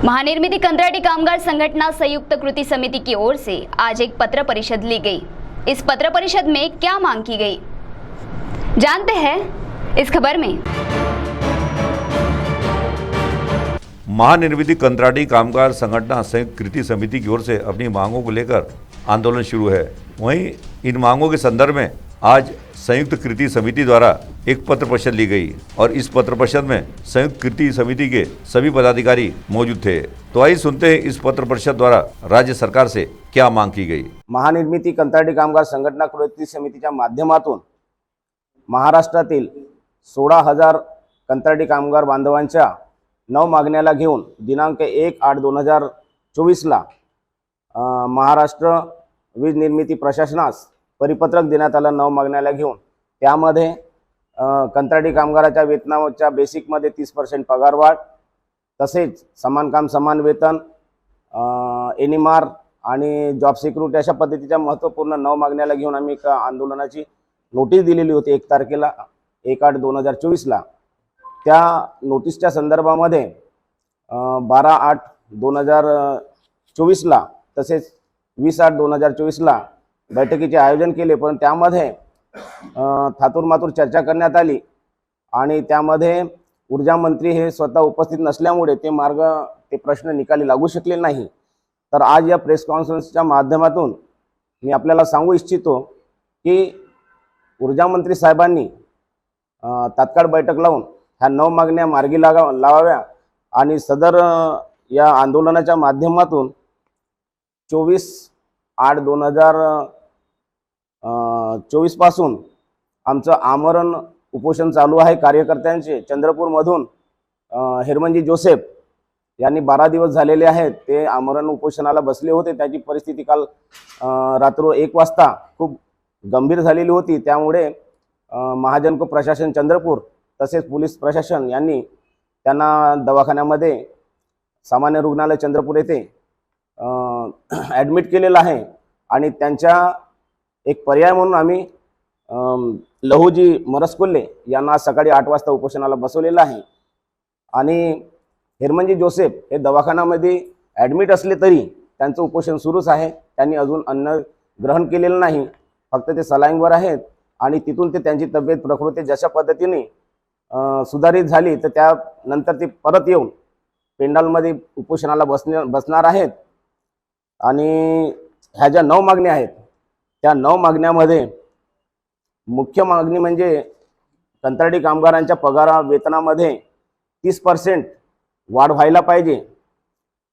महानिर्मित कंत्राटी कामगार संगठना संयुक्त कृति समिति की ओर से आज एक पत्र परिषद ली गई। इस पत्र परिषद में क्या मांग की गई, जानते हैं इस खबर में। महानिर्मित कंत्राटी कामगार संगठना संयुक्त कृति समिति की ओर से अपनी मांगों को लेकर आंदोलन शुरू है। वहीं इन मांगों के संदर्भ में आज संयुक्त कृति समिति द्वारा एक पत्र परिषद ली गई और इस पत्र परिषद में संयुक्त कृति समिति के सभी पदाधिकारी मौजूद थे। तो आइए सुनते हैं इस पत्र परिषद द्वारा राज्य सरकार से क्या मांग की गई। महानिर्मिती कंत्राटी कामगार संघटना कृती समितीच्या माध्यमातून महाराष्ट्रातील 16,000 कंत्राटी कामगार बांधवांच्या 9 मागण्याला घेऊन दिनांक 1/8/2024 ला महाराष्ट्र वीज निर्मिती प्रशासनास परिपत्रक देण्यात आलं 9 मागण्याला घेऊन। त्यामध्ये कंत्राटी कामगाराच्या वेतनाच्या बेसिकमध्ये 30% पगारवाढ, तसेच समान काम समान वेतन, एनएमआर आणि जॉब सिक्युरिटी अशा पद्धतीच्या महत्त्वपूर्ण 9 मागण्याला घेऊन आम्ही एक आंदोलनाची नोटीस दिलेली होती 1 तारखेला 1/8/2024 ला। त्या नोटीसच्या संदर्भामध्ये 12/8/2024 ला तसेच 20/8/2024 ला बैठकीचे आयोजन केले, पण त्यामध्ये थातूरमातूर चर्चा करण्यात आली आणि त्यामध्ये ऊर्जा मंत्री हे स्वतः उपस्थित नसल्यामुळे ते प्रश्न निकाली लागू शकले नाही। तर आज या प्रेस कॉन्फरन्सच्या माध्यमातून मी आपल्याला सांगू इच्छितो की ऊर्जा मंत्री साहेबांनी तात्काळ बैठक लावून ह्या 9 मागण्या मार्गी लावाव्या आणि सदर या आंदोलनाच्या माध्यमातून 24/8/2024 पासून आमचं आमरण उपोषण चालू आहे कार्यकर्त्यांचे। चंद्रपूरमधून हेरमनजी जोसेफ यांनी 12 दिवस झालेले आहेत, ते आमरण उपोषणाला बसले होते। त्याची परिस्थिती काल रात्र 1 वाजता खूप गंभीर झालेली होती। त्यामुळे महाजनको प्रशासन चंद्रपूर तसेच पोलीस प्रशासन यांनी त्यांना दवाखान्यामध्ये सामान्य रुग्णालय चंद्रपूर येथे ॲडमिट केलेलं आहे आणि त्यांच्या एक पर्याय म्हणून आम्ही लहूजी मरसकोल्हे यांना सकाळी 8 वाजता उपोषणाला बसवलेलं आहे। आणि हेरमनजी जोसेफ हे दवाखान्यामध्ये ॲडमिट असले तरी त्यांचं उपोषण सुरूच आहे। त्यांनी अजून अन्न ग्रहण केलेलं नाही, फक्त ते सलाईनवर आहेत आणि तिथून ते त्यांची तब्येत प्रकृती जशा पद्धतीने सुधारित झाली तर त्यानंतर ते परत येऊन पेंडालमध्ये उपोषणाला बसणार आहेत। आणि ह्या ज्या 9 मागण्या आहेत त्या 9 मागण्यामध्ये मुख्य मागणी म्हणजे कंत्राटी कामगारांच्या पगार वेतनामध्ये 30% वाढ व्हायला पाहिजे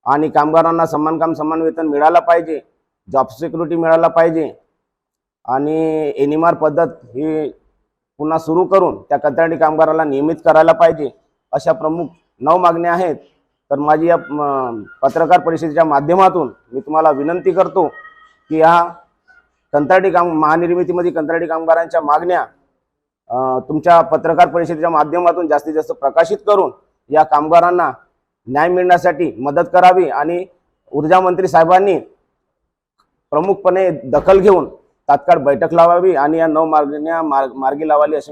आणि कामगारांना समान काम समान वेतन मिळायला पाहिजे, जॉब सिक्युरिटी मिळायला पाहिजे आणि एनएमआर पद्धत ही पुन्हा सुरू करून त्या कंत्राटी कामगाराला नियमित करायला पाहिजे। अशा प्रमुख 9 मागण्या आहेत। तर माझी या पत्रकार परिषदेच्या माध्यमातून मी तुम्हाला विनंती करतो की या महानिर्मितीमध्ये कंत्राटी कामगारांच्या मागण्या तुमच्या पत्रकार परिषदेच्या माध्यमातून जास्तीत जास्त प्रकाशित करून या कामगारांना न्याय मिळण्यासाठी मदत करावी आणि ऊर्जा मंत्री साहेबांनी प्रमुखपणे दखल घेऊन तात्काळ बैठक लावावी आणि या 9 मागण्या मार्गी लावावी अशी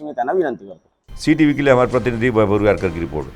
मी त्यांना विनंती करतो। CTV के लिए हमारे प्रतिनिधि वैभव की रिपोर्ट।